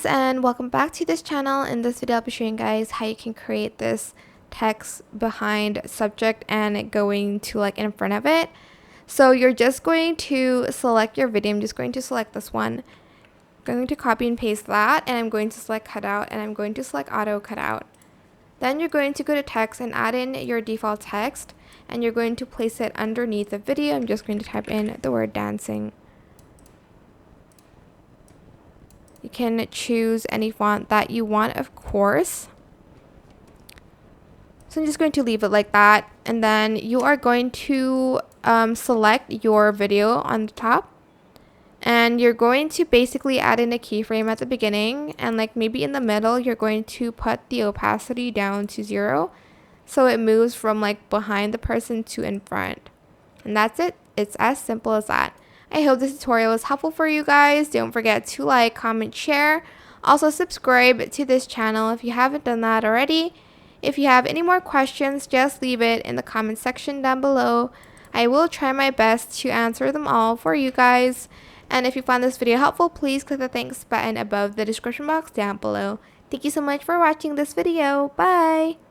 guys, and welcome back to this channel. In this video I'll be showing you guys how you can create this text behind subject and going to like in front of it. So you're just going to select your video. I'm just going to select this one. I'm going to copy and paste that, and I'm going to select cutout, and I'm going to select auto cutout. Then you're going to go to text and add in your default text, and you're going to place it underneath the video. I'm just going to type in the word dancing. You can choose any font that you want, of course. So I'm just going to leave it like that. And then you are going to select your video on the top. And you're going to basically add in a keyframe at the beginning. And like maybe in the middle, you're going to put the opacity down to 0. So it moves from like behind the person to in front. And that's it. It's as simple as that. I hope this tutorial was helpful for you guys. Don't forget to like, comment, share. Also subscribe to this channel if you haven't done that already. If you have any more questions, just leave it in the comment section down below. I will try my best to answer them all for you guys. And if you found this video helpful, please click the thanks button above the description box down below. Thank you so much for watching this video. Bye!